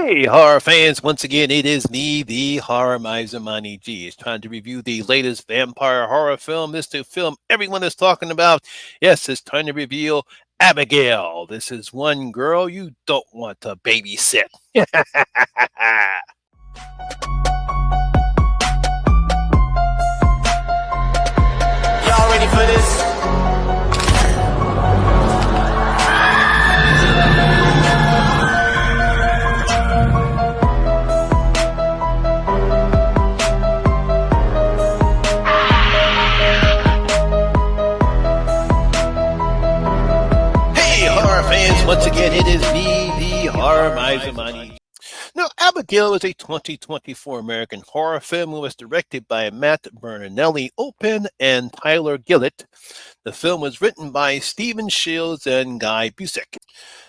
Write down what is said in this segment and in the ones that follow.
Hey, horror fans! Once again, it is me, the Horror Miser Money G. Is trying to review the latest vampire horror film. This the film everyone is talking about. Yes, it's time to reveal Abigail. This is one girl you don't want to babysit. Y'all ready for this? Hey, horror fans! Once again, it is me, the Horror Miser Money. Now, Abigail is a 2024 American horror film. It was directed by Matt Bernardelli Open and Tyler Gillett. The film was written by Stephen Shields and Guy Busick.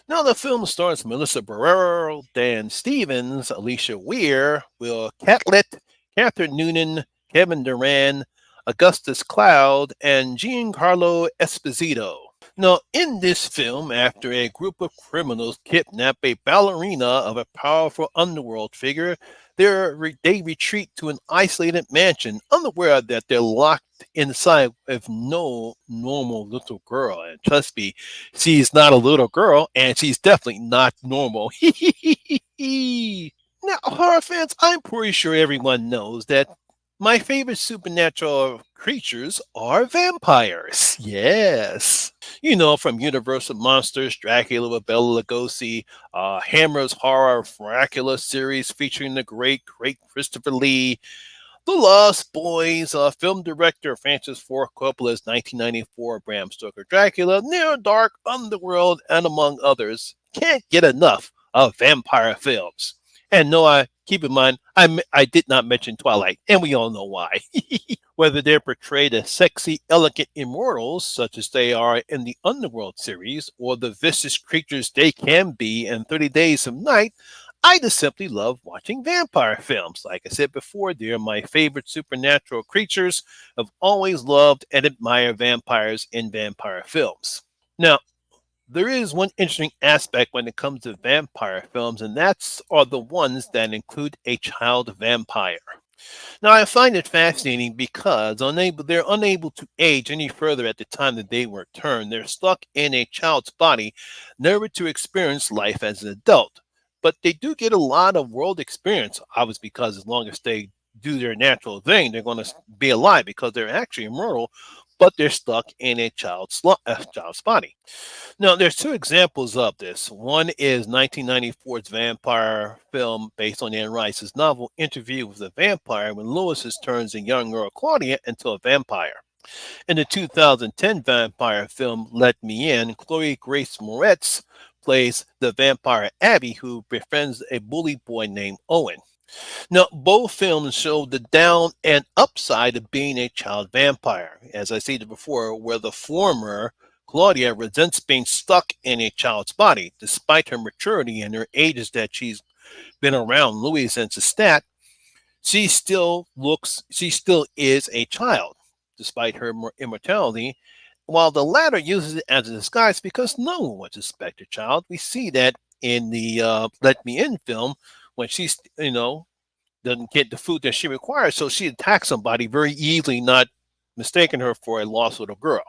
Now, the film stars Melissa Barrero, Dan Stevens, Alicia Weir, Will Catlett, Catherine Noonan, Kevin Durant, Augustus Cloud, and Giancarlo Esposito. Now, in this film, after a group of criminals kidnap a ballerina of a powerful underworld figure, they retreat to an isolated mansion, unaware that they're locked inside with no normal little girl. And trust me, she's not a little girl, and she's definitely not normal. Now, horror fans, I'm pretty sure everyone knows that my favorite supernatural creatures are vampires. Yes. You know, from Universal Monsters, Dracula with Bela Lugosi, Hammer's Horror Dracula series featuring the great Christopher Lee, The Lost Boys, film director Francis Ford Coppola's 1994 Bram Stoker Dracula, Near Dark Underworld, and among others. Can't get enough of vampire films. And no, keep in mind, I did not mention Twilight, and we all know why. Whether they're portrayed as sexy, elegant immortals, such as they are in the Underworld series, or the vicious creatures they can be in 30 Days of Night, I just simply love watching vampire films. Like I said before, they're my favorite supernatural creatures. I've always loved and admired vampires in vampire films. Now, there is one interesting aspect when it comes to vampire films, and that's are the ones that include a child vampire. Now, I find it fascinating because they're unable to age any further at the time that they were turned. They're stuck in a child's body, never to experience life as an adult. But they do get a lot of world experience, obviously, because as long as they do their natural thing, they're going to be alive because they're actually immortal, but they're stuck in a child's body. Now, there's two examples of this. One is 1994's vampire film based on Anne Rice's novel Interview with a Vampire, when Lewis turns a young girl Claudia into a vampire. In the 2010 vampire film Let Me In, Chloe Grace Moretz plays the vampire Abby, who befriends a bully boy named Owen. Now, both films show the down and upside of being a child vampire. As I stated before, where the former, Claudia, resents being stuck in a child's body. Despite her maturity and her ages that she's been around Louis since a stat, she still is a child, despite her immortality, while the latter uses it as a disguise because no one would suspect a child. We see that in the Let Me In film when she's, doesn't get the food that she requires, so she attacks somebody very easily, not mistaking her for a lost little girl.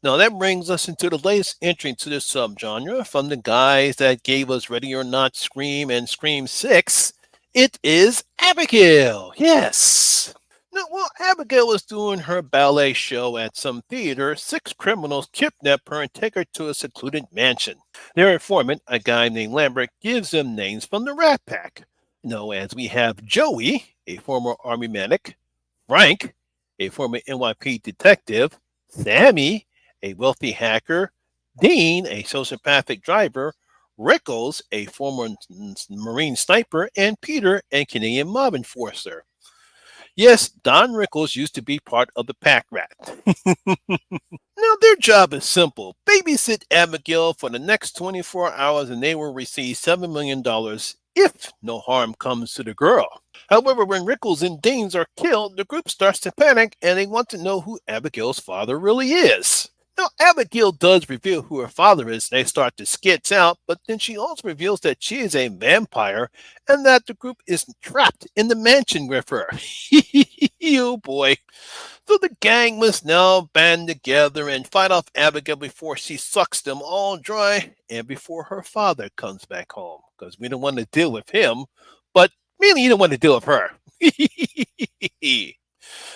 Now that brings us into the latest entry into this subgenre from the guys that gave us Ready or Not, Scream, and Scream 6. It is Abigail. Yes. Now, while Abigail was doing her ballet show at some theater, six criminals kidnap her and take her to a secluded mansion. Their informant, a guy named Lambert, gives them names from the Rat Pack. As we have Joey, a former Army medic, Frank, a former NYP detective, Sammy, a wealthy hacker, Dean, a sociopathic driver, Rickles, a former Marine sniper, and Peter, a Canadian mob enforcer. Yes, Don Rickles used to be part of the Pack Rat. Now, their job is simple. Babysit Abigail for the next 24 hours and they will receive $7 million if no harm comes to the girl. However, when Rickles and Deans are killed, the group starts to panic and they want to know who Abigail's father really is. Now, Abigail does reveal who her father is. They start to sketch out, but then she also reveals that she is a vampire and that the group is trapped in the mansion with her. Oh boy. So the gang must now band together and fight off Abigail before she sucks them all dry and before her father comes back home. Because we don't want to deal with him, but really, you don't want to deal with her.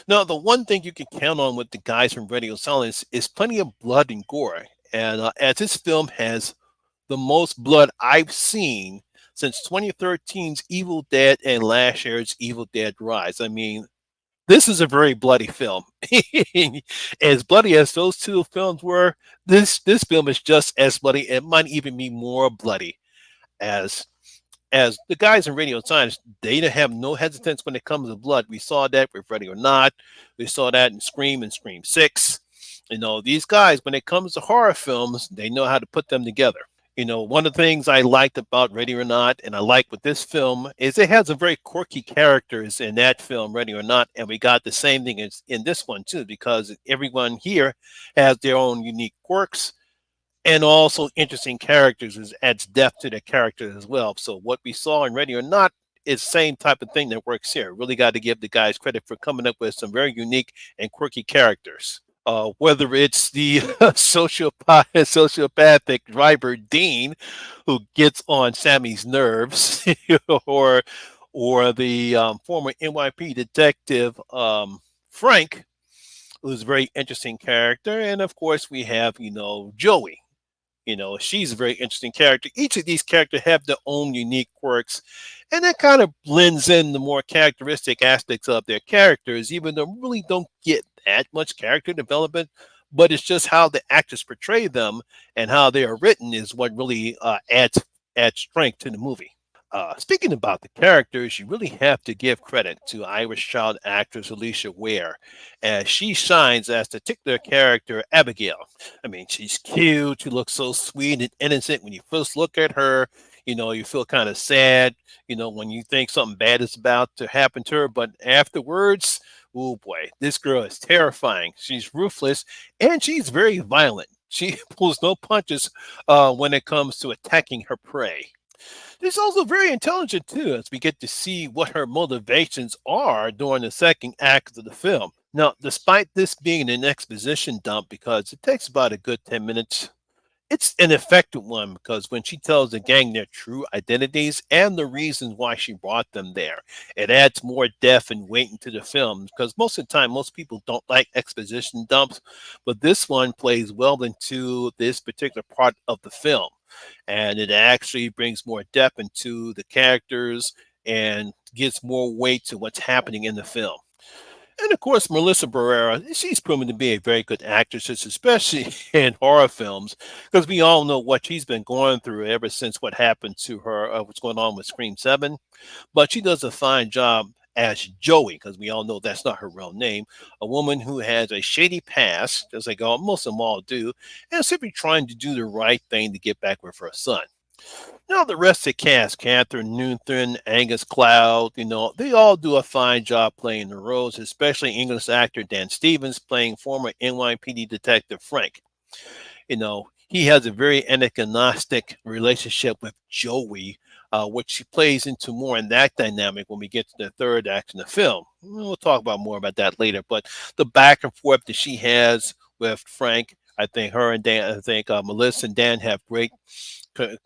Now, the one thing you can count on with the guys from Radio Silence is plenty of blood and gore. And as this film has the most blood I've seen since 2013's Evil Dead and last year's Evil Dead Rise. I mean, this is a very bloody film. As bloody as those two films were, this film is just as bloody. It might even be more bloody as the guys in Radio Science, they have no hesitance when it comes to blood. We saw that with Ready or Not. We saw that in Scream and Scream 6. You know, these guys, when it comes to horror films, they know how to put them together. You know, one of the things I liked about Ready or Not, and I like with this film, is it has a very quirky characters in that film, Ready or Not, and we got the same thing in this one too, because everyone here has their own unique quirks and also interesting characters is adds depth to the characters as well. So what we saw in Ready or Not is the same type of thing that works here. Really got to give the guys credit for coming up with some very unique and quirky characters. Whether it's the sociopathic driver Dean, who gets on Sammy's nerves, or the former NYP detective Frank, who's a very interesting character, and of course we have Joey. She's a very interesting character. Each of these characters have their own unique quirks, and that kind of blends in the more characteristic aspects of their characters, even though we really don't get that much character development. But it's just how the actors portray them and how they are written is what really adds strength to the movie. Speaking about the characters, you really have to give credit to Irish child actress Alicia Ware, as she shines as the titular character Abigail. I mean, she's cute. She looks so sweet and innocent. When you first look at her, you feel kind of sad, when you think something bad is about to happen to her. But afterwards, oh boy, this girl is terrifying. She's ruthless and she's very violent. She pulls no punches when it comes to attacking her prey. She's also very intelligent too, as we get to see what her motivations are during the second act of the film. Now, despite this being an exposition dump, because it takes about a good 10 minutes, it's an effective one because when she tells the gang their true identities and the reasons why she brought them there, it adds more depth and weight into the film. Because most of the time, most people don't like exposition dumps, but this one plays well into this particular part of the film. And it actually brings more depth into the characters and gives more weight to what's happening in the film. And of course, Melissa Barrera, she's proven to be a very good actress, especially in horror films, because we all know what she's been going through ever since what happened to her, what's going on with Scream 7. But she does a fine job as Joey, because we all know that's not her real name, a woman who has a shady past, just like most of them all do, and simply trying to do the right thing to get back with her son. Now the rest of the cast, Catherine Newton, Angus Cloud, they all do a fine job playing the roles, especially English actor Dan Stevens playing former NYPD detective Frank. He has a very antagonistic relationship with Joey, which he plays into more in that dynamic when we get to the third act in the film. We'll talk about more about that later, but the back and forth that she has with Frank, I think her and Dan, I think Melissa and Dan have great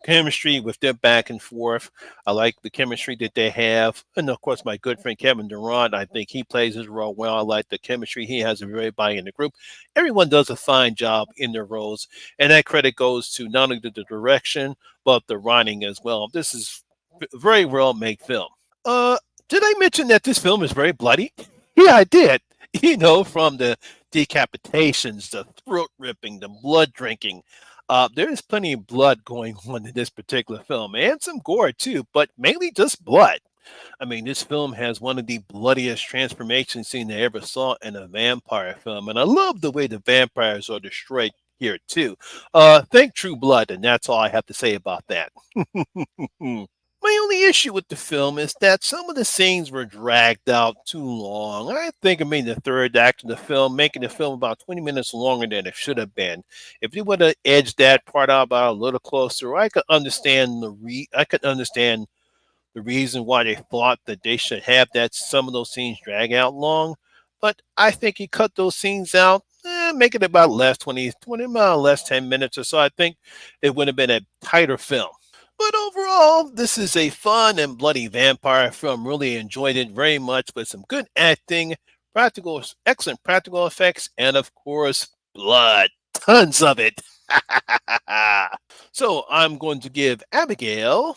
chemistry with their back and forth. I like the chemistry that they have. And of course, my good friend Kevin Durant, I think he plays his role well. I like the chemistry he has everybody in the group. Everyone does a fine job in their roles. And that credit goes to not only the direction, but the writing as well. This is a very well made film. Uh, did I mention that this film is very bloody? Yeah, I did. From the decapitations, the throat ripping, the blood drinking. There is plenty of blood going on in this particular film, and some gore too, but mainly just blood. I mean, this film has one of the bloodiest transformation scenes I ever saw in a vampire film, and I love the way the vampires are destroyed here too. Think True Blood, and that's all I have to say about that. My only issue with the film is that some of the scenes were dragged out too long. I think it made the third act of the film, making the film about 20 minutes longer than it should have been. If you would have edged that part out about a little closer, I could understand the reason why they thought that they should have that some of those scenes drag out long. But I think he cut those scenes out, make it about less 20 about less 10 minutes or so. I think it would have been a tighter film. But overall, this is a fun and bloody vampire film. Really enjoyed it very much with some good acting, excellent practical effects, and of course, blood. Tons of it. So I'm going to give Abigail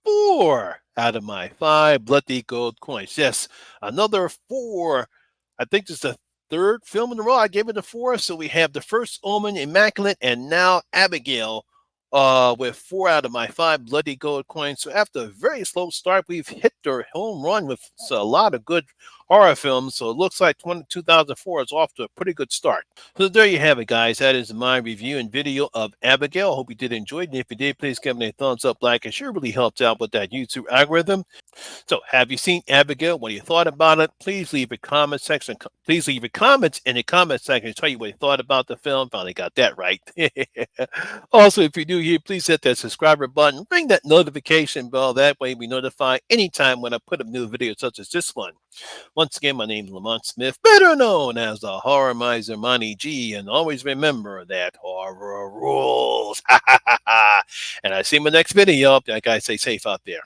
4 out of my 5 bloody gold coins. Yes, another 4. I think this is the third film in a row I gave it a 4. So we have the first Omen, Immaculate, and now Abigail with 4 out of my 5 bloody gold coins. So after a very slow start, we've hit our home run with a lot of good horror films. So it looks like 2004 is off to a pretty good start. So there you have it, guys. That is my review and video of Abigail. I hope you did enjoy it. And if you did, please give me a thumbs up, like. It sure really helps out with that YouTube algorithm. So, have you seen Abigail? What you thought about it? Please leave a comment section. Please leave your comments in the comment section. Tell you what you thought about the film. Finally got that right. Also, if you're new here, please hit that subscriber button. Ring that notification bell. That way, we notify anytime when I put up new videos such as this one. Once again, my name is Lamont Smith, better known as the Horror Miser Monty G. And always remember that horror rules. And I see you in my next video. Like I say, safe out there.